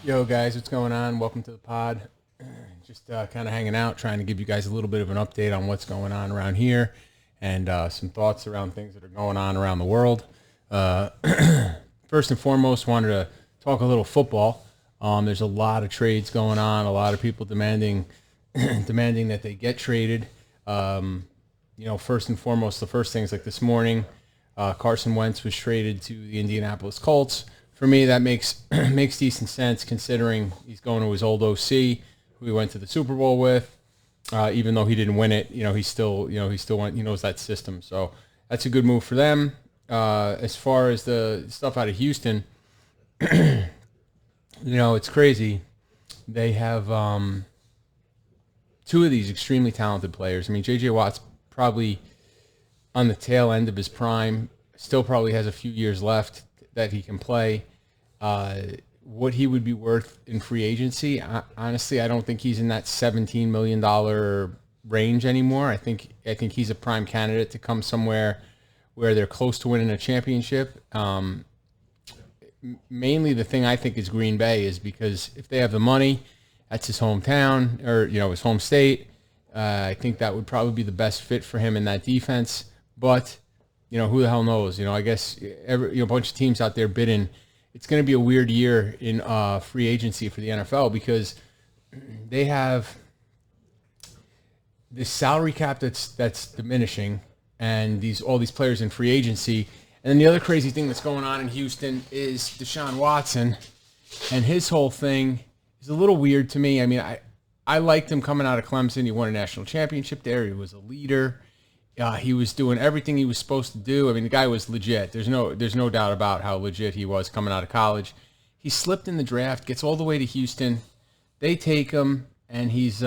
Yo, guys, what's going on? Welcome to the pod. Just kind of hanging out, trying to give you guys a little bit of an update on what's going on around here and some thoughts around things that are going on around the world. Uh, First and foremost, wanted to talk a little football. There's a lot of trades going on, a lot of people demanding demanding that they get traded. First and foremost, the first things like this morning, Carson Wentz was traded to the Indianapolis Colts. For me, that makes makes decent sense considering he's going to his old OC, who he went to the Super Bowl with. Even though he didn't win it, he still went, he knows that system. So that's a good move for them. As far as the stuff out of Houston, it's crazy. They have two of these extremely talented players. I mean, J.J. Watt's probably on the tail end of his prime, still probably has a few years left that he can play. What he would be worth in free agency, honestly, I don't think he's in that $17 million range anymore. I think he's a prime candidate to come somewhere where they're close to winning a championship. Mainly the thing I think is Green Bay is because if they have the money, that's his hometown or, his home state. I think that would probably be the best fit for him in that defense. But, who the hell knows? I guess a bunch of teams out there bidding. It's going to be a weird year in free agency for the NFL because they have this salary cap that's diminishing and all these players in free agency. And then the other crazy thing that's going on in Houston is Deshaun Watson, and his whole thing is a little weird to me. I mean, I liked him coming out of Clemson. He won a national championship there. He was a leader. He was doing everything he was supposed to do. I mean, the guy was legit. There's no doubt about how legit he was coming out of college. He slipped in the draft, gets all the way to Houston. They take him, and he's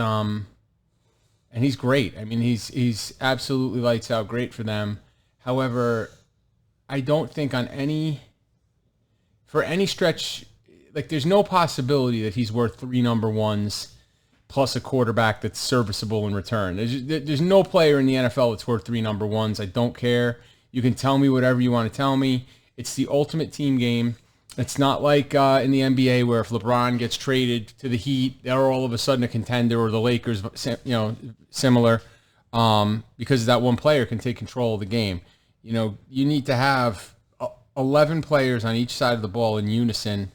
great. I mean, he's absolutely lights out, great for them. However, I don't think for any stretch, like there's no possibility that he's worth 3 number ones plus a quarterback that's serviceable in return. There's no player in the NFL that's worth 3 number ones. I don't care. You can tell me whatever you want to tell me. It's the ultimate team game. It's not like in the NBA where if LeBron gets traded to the Heat, they're all of a sudden a contender, or the Lakers, similar, because that one player can take control of the game. You need to have 11 players on each side of the ball in unison,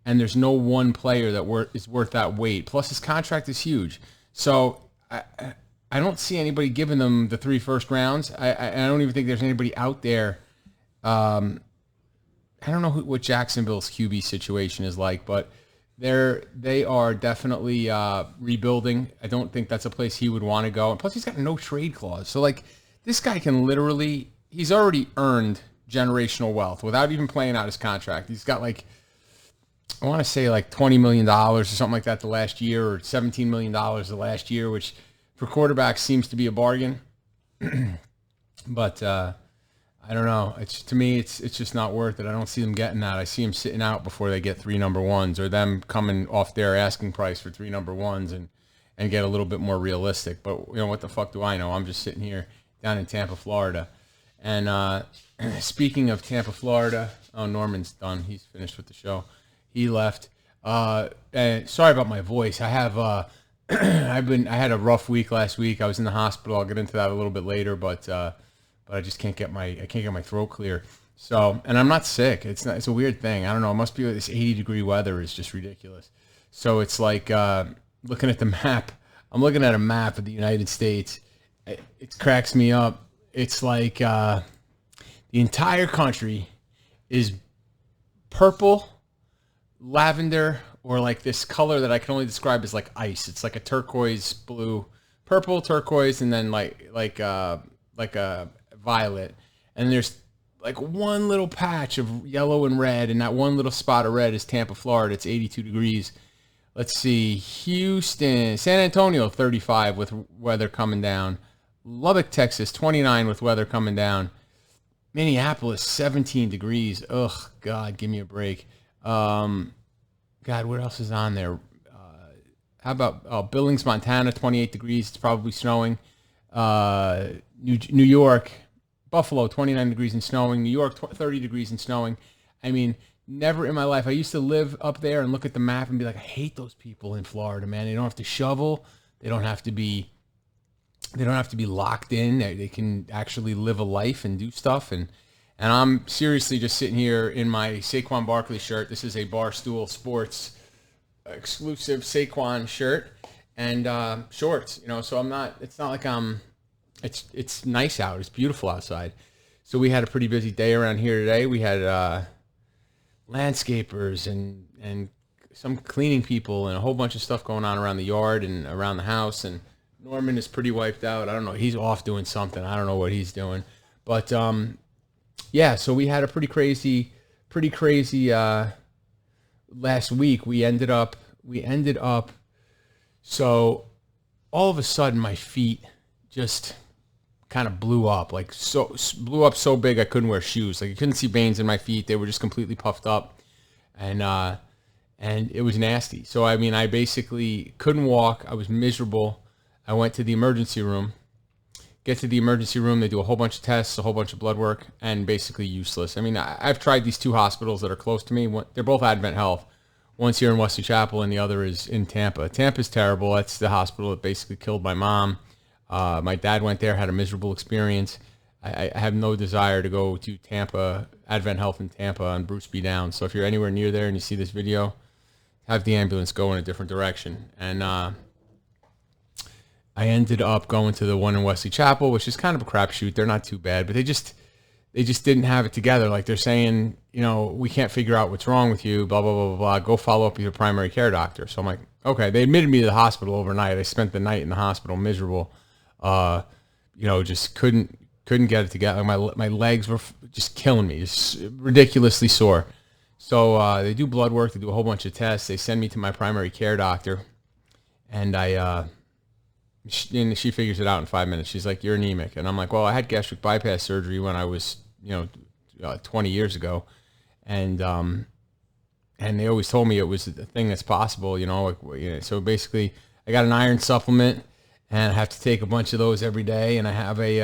and there's no one player that is worth that weight. Plus, his contract is huge. So I don't see anybody giving them the 3 first rounds. I don't even think there's anybody out there. I don't know what Jacksonville's QB situation is like, but they are definitely rebuilding. I don't think that's a place he would want to go. And plus, he's got no trade clause. So, this guy can literally... He's already earned generational wealth without even playing out his contract. He's got I want to say $20 million or something like that the last year, or $17 million the last year, which for quarterbacks seems to be a bargain. But I don't know. To me, it's just not worth it. I don't see them getting that. I see them sitting out before they get 3 number ones, or them coming off their asking price for 3 number ones and get a little bit more realistic. But what the fuck do I know? I'm just sitting here down in Tampa, Florida. And speaking of Tampa, Florida, Norman's done. He's finished with the show. He left. And sorry about my voice. I have I had a rough week last week. I was in the hospital. I'll get into that a little bit later, but I just can't get my throat clear. So, and I'm not sick. It's a weird thing. I don't know. It must be this 80-degree weather is just ridiculous. So it's like looking at the map. I'm looking at a map of the United States. It cracks me up. It's like the entire country is purple, lavender, or this color that I can only describe as ice. It's like a turquoise blue, purple, turquoise, and then like a violet. And there's one little patch of yellow and red, and that one little spot of red is Tampa, Florida. It's 82 degrees. Let's see, Houston, San Antonio, 35 with weather coming down. Lubbock, Texas, 29 with weather coming down. Minneapolis, 17 degrees. Ugh, God, give me a break. God, what else is on there? How about Billings, Montana, 28 degrees. It's probably snowing. New York, Buffalo, 29 degrees and snowing. New York, 30 degrees and snowing. I mean, Never in my life. I used to live up there and look at the map and be like, I hate those people in Florida, man. They don't have to shovel. They don't have to be locked in. They can actually live a life and do stuff. And I'm seriously just sitting here in my Saquon Barkley shirt. This is a Barstool Sports exclusive Saquon shirt and shorts. So I'm not. It's not like I'm. It's nice out. It's beautiful outside. So we had a pretty busy day around here today. We had landscapers and some cleaning people and a whole bunch of stuff going on around the yard and around the house. And Norman is pretty wiped out. I don't know. He's off doing something. I don't know what he's doing. But yeah, so we had a pretty crazy last week. We ended up so all of a sudden my feet just kind of blew up so big I couldn't wear shoes. Like, you couldn't see veins in my feet. They were just completely puffed up, and it was nasty. So I mean, I basically couldn't walk. I was miserable. I went to the emergency room. Get to the emergency room, they do a whole bunch of tests, a whole bunch of blood work, and basically useless. I mean, I've tried these two hospitals that are close to me. They're both Advent Health. One's here in Wesley Chapel, and the other is in Tampa. Tampa's terrible. That's the hospital that basically killed my mom. My dad went there, had a miserable experience. I have no desire to go to Tampa, Advent Health in Tampa on Bruce B. Downs. So if you're anywhere near there and you see this video, have the ambulance go in a different direction. And I ended up going to the one in Wesley Chapel, which is kind of a crapshoot. They're not too bad, but they just didn't have it together. Like, they're saying, we can't figure out what's wrong with you, blah, blah, blah, blah, blah. Go follow up with your primary care doctor. So I'm like, okay. They admitted me to the hospital overnight. I spent the night in the hospital, miserable. Just couldn't get it together. My legs were just killing me, just ridiculously sore. So they do blood work, they do a whole bunch of tests. They send me to my primary care doctor, and she figures it out in 5 minutes. She's like, "You're anemic," and I'm like, "Well, I had gastric bypass surgery when I was 20 years ago, and they always told me it was a thing that's possible, So basically, I got an iron supplement. And I have to take a bunch of those every day. And I have they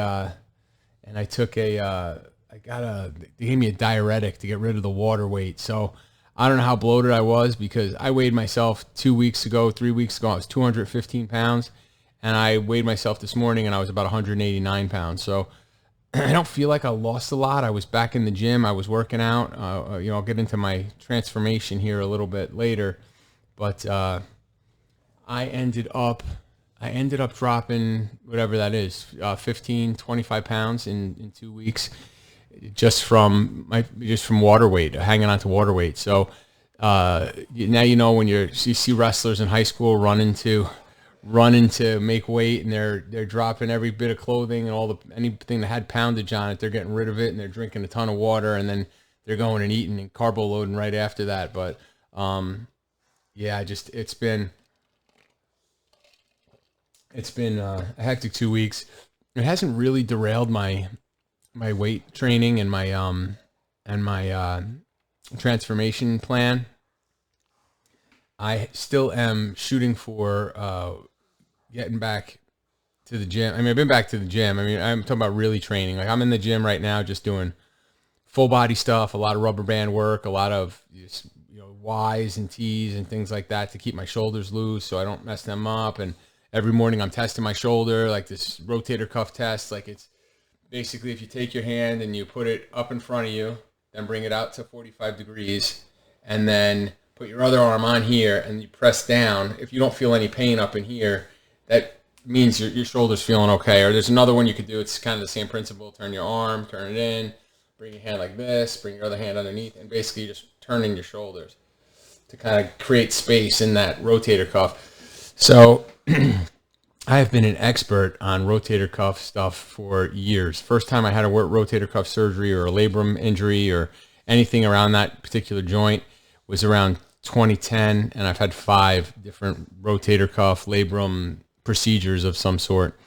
gave me a diuretic to get rid of the water weight. So I don't know how bloated I was, because I weighed myself 3 weeks ago, I was 215 pounds. And I weighed myself this morning and I was about 189 pounds. So I don't feel like I lost a lot. I was back in the gym. I was working out. I'll get into my transformation here a little bit later. But I ended up dropping whatever that is, 15, 25 pounds in 2 weeks, just from water weight, hanging on to water weight. So now when you see wrestlers in high school running to make weight, and they're dropping every bit of clothing and anything that had poundage on it, they're getting rid of it, and they're drinking a ton of water, and then they're going and eating and carbo loading right after that. But it's been a hectic 2 weeks. It hasn't really derailed my weight training and my transformation plan. I still am shooting for getting back to the gym. I mean, I've been back to the gym. I mean, I'm talking about really training. Like, I'm in the gym right now, just doing full body stuff, a lot of rubber band work, a lot of Ys and Ts and things like that to keep my shoulders loose so I don't mess them up. And every morning I'm testing my shoulder, like this rotator cuff test. Like, it's basically, if you take your hand and you put it up in front of you, then bring it out to 45 degrees, and then put your other arm on here and you press down. If you don't feel any pain up in here, that means your shoulder's feeling okay. Or there's another one you could do. It's kind of the same principle. Turn your arm, turn it in, bring your hand like this, bring your other hand underneath, and basically just turning your shoulders to kind of create space in that rotator cuff. So I have been an expert on rotator cuff stuff for years. First time I had a rotator cuff surgery or a labrum injury or anything around that particular joint was around 2010, and I've had 5 different rotator cuff, labrum procedures of some sort.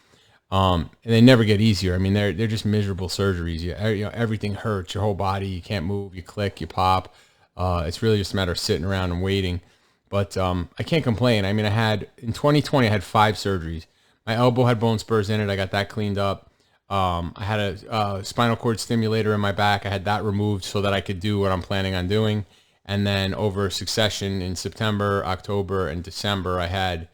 And they never get easier. I mean, they're just miserable surgeries. Everything hurts, your whole body. You can't move, you click, you pop. It's really just a matter of sitting around and waiting. But I can't complain. I mean, in 2020, I had 5 surgeries. My elbow had bone spurs in it. I got that cleaned up. I had a spinal cord stimulator in my back. I had that removed so that I could do what I'm planning on doing. And then over succession in September, October, and December, I had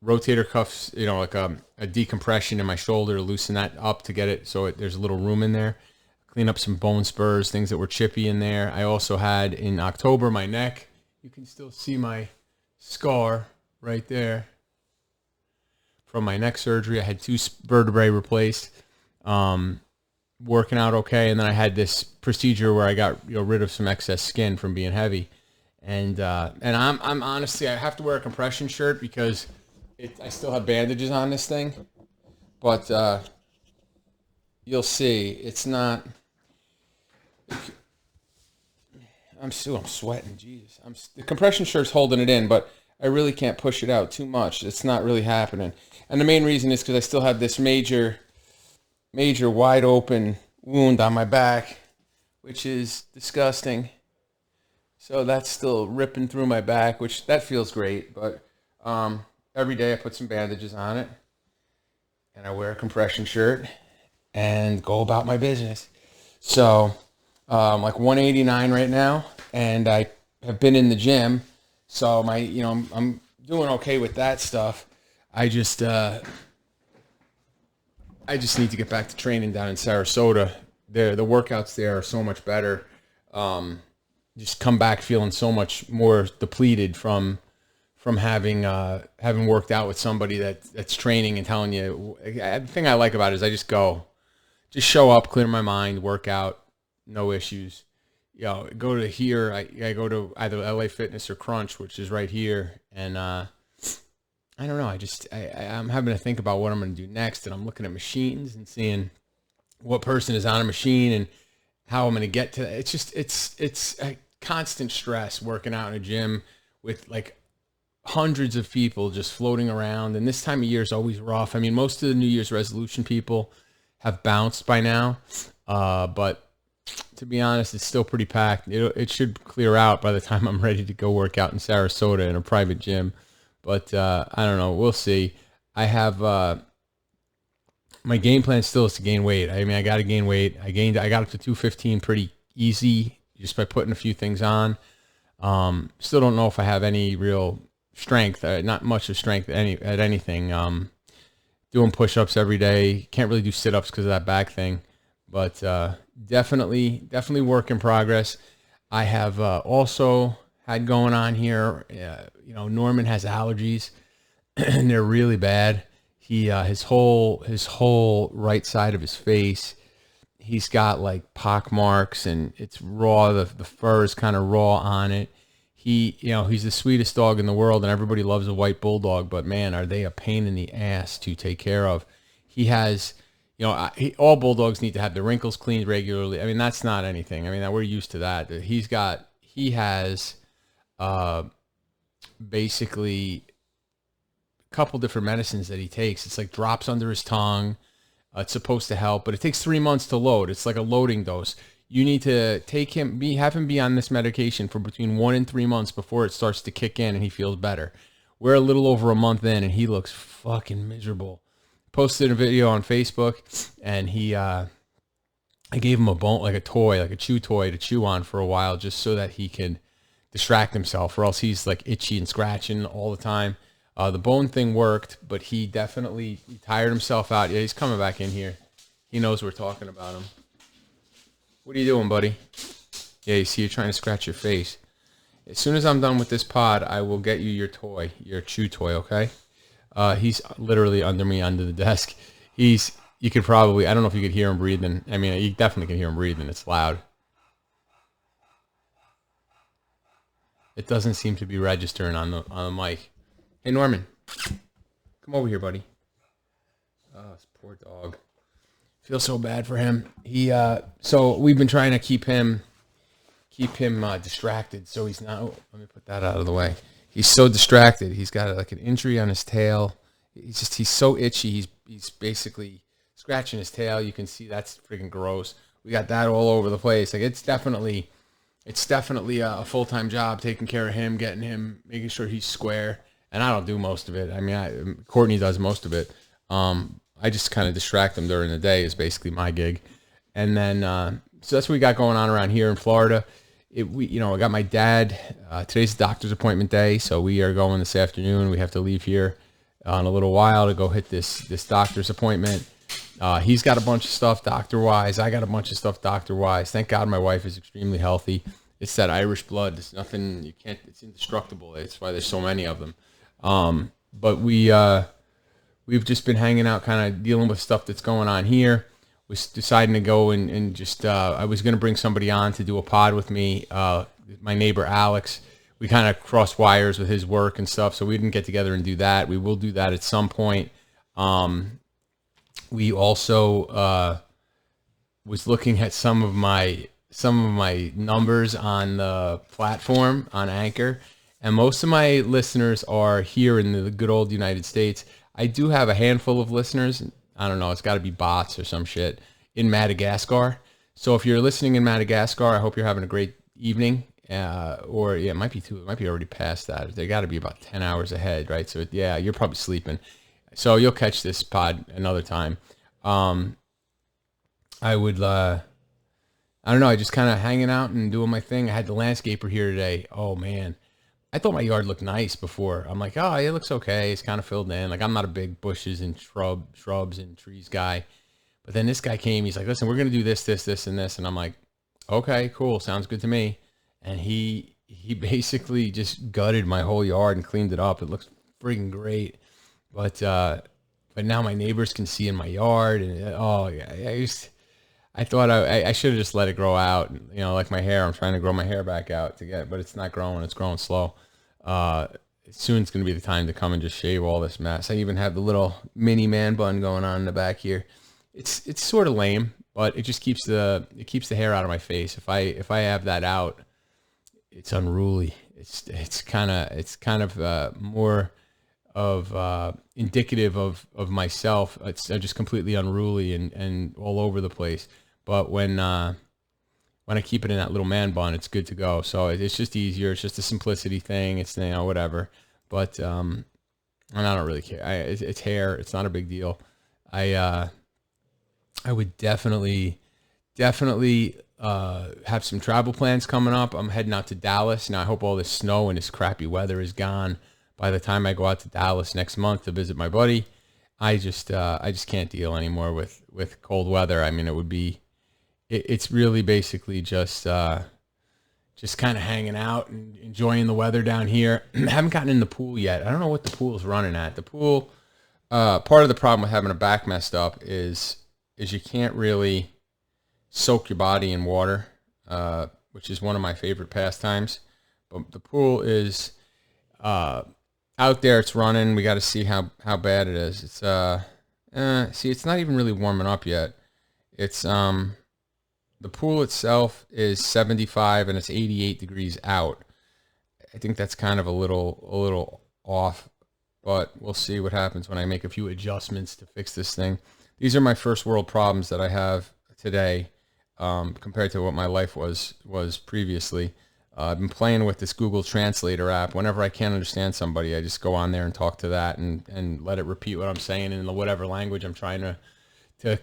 rotator cuffs, like a decompression in my shoulder to loosen that up to get it so there's a little room in there. Clean up some bone spurs, things that were chippy in there. I also had in October my neck. You can still see my scar right there from my neck surgery. I had 2 vertebrae replaced. Working out okay, and then I had this procedure where I got rid of some excess skin from being heavy, and I'm honestly, I have to wear a compression shirt because I still have bandages on this thing, but you'll see it's not. I'm sweating, Jesus. The compression shirt's holding it in, but I really can't push it out too much. It's not really happening, and the main reason is because I still have this major wide open wound on my back, which is disgusting. So that's still ripping through my back, which that feels great. But every day I put some bandages on it, and I wear a compression shirt and go about my business. So like 189 right now, and I have been in the gym. So I'm doing okay with that stuff. I just need to get back to training down in Sarasota. The workouts there are so much better. Just come back feeling so much more depleted from having worked out with somebody that's training and telling you. The thing I like about it is I just show up, clear my mind, work out, no issues. Go to here. I go to either LA Fitness or Crunch, which is right here, and I don't know. I'm having to think about what I'm going to do next, and I'm looking at machines and seeing what person is on a machine and how I'm going to get to that. It's a constant stress working out in a gym with like hundreds of people just floating around. And this time of year is always rough. I mean, most of the New Year's resolution people have bounced by now, but to be honest, it's still pretty packed. It should clear out by the time I'm ready to go work out in Sarasota in a private gym. But I don't know. We'll see. I have my game plan still is to gain weight. I mean, I got to gain weight. I got up to 215 pretty easy just by putting a few things on. Still don't know if I have any real strength. Not much of strength at anything. Doing push-ups every day. Can't really do sit-ups because of that back thing. But definitely work in progress. I have also had going on here. Norman has allergies, and they're really bad. He his whole right side of his face, he's got like pock marks, and it's raw. The fur is kind of raw on it. He's the sweetest dog in the world, and everybody loves a white bulldog. But man, are they a pain in the ass to take care of? He has, all bulldogs need to have the wrinkles cleaned regularly. I mean, that's not anything. I mean, we're used to that. He has basically a couple different medicines that he takes. It's like drops under his tongue. It's supposed to help, but it takes 3 months to load. It's like a loading dose. You need to have him be on this medication for between 1 and 3 months before it starts to kick in and he feels better. We're a little over a month in and he looks fucking miserable. Posted a video on Facebook, and I gave him a bone, like a toy, like a chew toy to chew on for a while, just so that he can distract himself, or else he's like itchy and scratching all the time. The bone thing worked, but he tired himself out. Yeah, he's coming back in here. He knows we're talking about him. What are you doing, buddy? Yeah, you see, you're trying to scratch your face. As soon as I'm done with this pod, I will get you your toy, your chew toy, okay? He's literally under the desk. You could probably, I don't know if you could hear him breathing. I mean, you definitely can hear him breathing. It's loud. It doesn't seem to be registering on the mic. Hey, Norman, come over here, buddy. Oh, this poor dog. Feel so bad for him. So we've been trying to keep him distracted. So he's not. Oh, let me put that out of the way. He's so distracted. He's got like an injury on his tail. He's so itchy. He's basically scratching his tail. You can see that's freaking gross. We got that all over the place. Like it's definitely a full-time job taking care of him, getting him, making sure he's square. And I don't do most of it. I mean, Courtney does most of it. I just kind of distract him during the day is basically my gig. And then, so that's what we got going on around here in Florida. I got my dad. Today's the doctor's appointment day, so we are going this afternoon. We have to leave here in a little while to go hit this doctor's appointment. He's got a bunch of stuff doctor-wise. I got a bunch of stuff doctor-wise. Thank God my wife is extremely healthy. It's that Irish blood. It's nothing, it's indestructible. That's why there's so many of them. But we've just been hanging out, kind of dealing with stuff that's going on here. Was deciding to go and just, I was going to bring somebody on to do a pod with me. My neighbor, Alex, we kind of crossed wires with his work and stuff. So we didn't get together and do that. We will do that at some point. We also, was looking at some of my numbers on the platform on Anchor, and most of my listeners are here in the good old United States. I do have a handful of listeners. I don't know. It's got to be bots or some shit in Madagascar. So if you're listening in Madagascar, I hope you're having a great evening. It might be it might be already past that. They got to be about 10 hours ahead, right? So yeah, you're probably sleeping. So you'll catch this pod another time. I would, I don't know. I just kind of hanging out and doing my thing. I had the landscaper here today. Oh man, I thought my yard looked nice before. I'm like, oh, it looks okay. It's kind of filled in. Like, I'm not a big bushes and shrubs and trees guy. But then this guy came. He's like, listen, we're going to do this, this, this, and this. And I'm like, okay, cool. Sounds good to me. And he basically just gutted my whole yard and cleaned it up. It looks freaking great. But now my neighbors can see in my yard. And oh, yeah, I thought I should have just let it grow out. Like my hair, I'm trying to grow my hair back out but it's not growing. It's growing slow. Soon it's going to be the time to come and just shave all this mess. I even have the little mini man bun going on in the back here. It's sort of lame, but it just keeps the hair out of my face. If I have that out, it's unruly. It's kind of more of indicative of myself. I'm just completely unruly and all over the place. But when I keep it in that little man bun, it's good to go. So it's just easier. It's just a simplicity thing. It's whatever. But and I don't really care. It's hair. It's not a big deal. I would definitely have some travel plans coming up. I'm heading out to Dallas. Now I hope all this snow and this crappy weather is gone by the time I go out to Dallas next month to visit my buddy. I just can't deal anymore with cold weather. I mean, it's really basically just kind of hanging out and enjoying the weather down here. I haven't gotten in the pool yet. I don't know what the pool's running at. The pool, part of the problem with having a back messed up is you can't really soak your body in water, which is one of my favorite pastimes. But the pool is out there. It's running. We got to see how bad it is. It's it's not even really warming up yet. It's the pool itself is 75 and it's 88 degrees out. I think that's kind of a little off, but we'll see what happens when I make a few adjustments to fix this thing. These are my first world problems that I have today, compared to what my life was previously. I've been playing with this Google Translator app. Whenever I can't understand somebody, I just go on there and talk to that and let it repeat what I'm saying in whatever language I'm trying to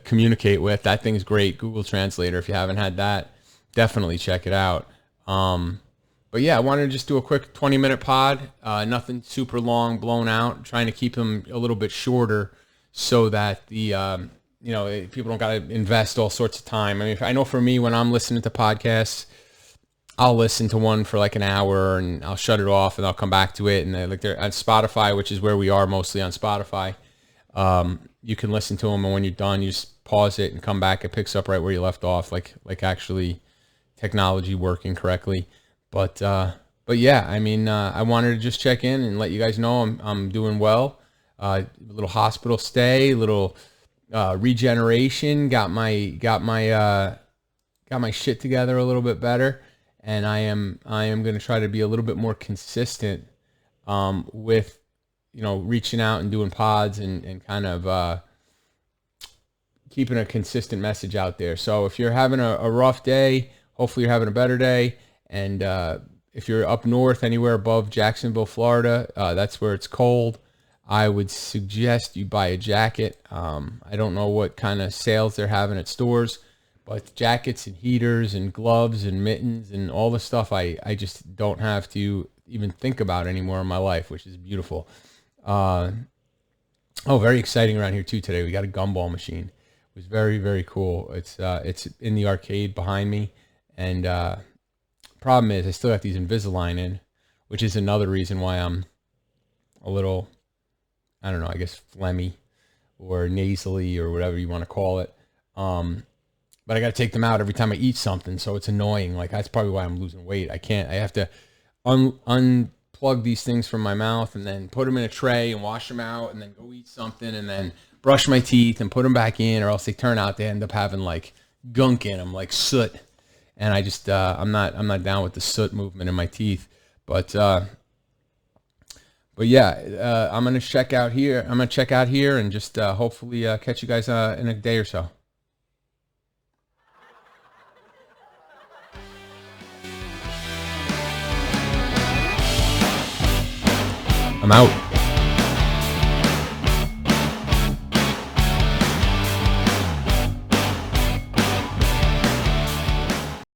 communicate with. That thing's great, Google Translator. If you haven't had that, definitely check it out. But yeah, I wanted to just do a quick 20-minute pod. Nothing super long, blown out. Trying to keep them a little bit shorter so that the people don't got to invest all sorts of time. I mean, I know for me, when I'm listening to podcasts, I'll listen to one for like an hour and I'll shut it off and I'll come back to it. And they're on Spotify, which is where we are mostly on Spotify. You can listen to them, and when you're done, you just pause it and come back. It picks up right where you left off, like actually technology working correctly. But yeah, I mean, I wanted to just check in and let you guys know I'm doing well. A little hospital stay, little regeneration. Got my shit together a little bit better, and I am going to try to be a little bit more consistent with reaching out and doing pods and kind of keeping a consistent message out there. So if you're having a rough day, hopefully you're having a better day. And if you're up north, anywhere above Jacksonville, Florida, that's where it's cold. I would suggest you buy a jacket. I don't know what kind of sales they're having at stores, But jackets and heaters and gloves and mittens and all the stuff I just don't have to even think about anymore in my life, which is beautiful. Very exciting around here too today. We got a gumball machine. It was very, very cool. It's in the arcade behind me. And problem is I still got these Invisalign in, which is another reason why I'm a little, I don't know, I guess phlegmy or nasally or whatever you want to call it. But I got to take them out every time I eat something, so it's annoying. Like, that's probably why I'm losing weight. I have to unplug these things from my mouth and then put them in a tray and wash them out and then go eat something and then brush my teeth and put them back in, or else they turn out, they end up having like gunk in them, like soot. And I just, I'm not down with the soot movement in my teeth. But yeah, I'm going to check out here. I'm going to check out here and just hopefully catch you guys in a day or so. I'm out.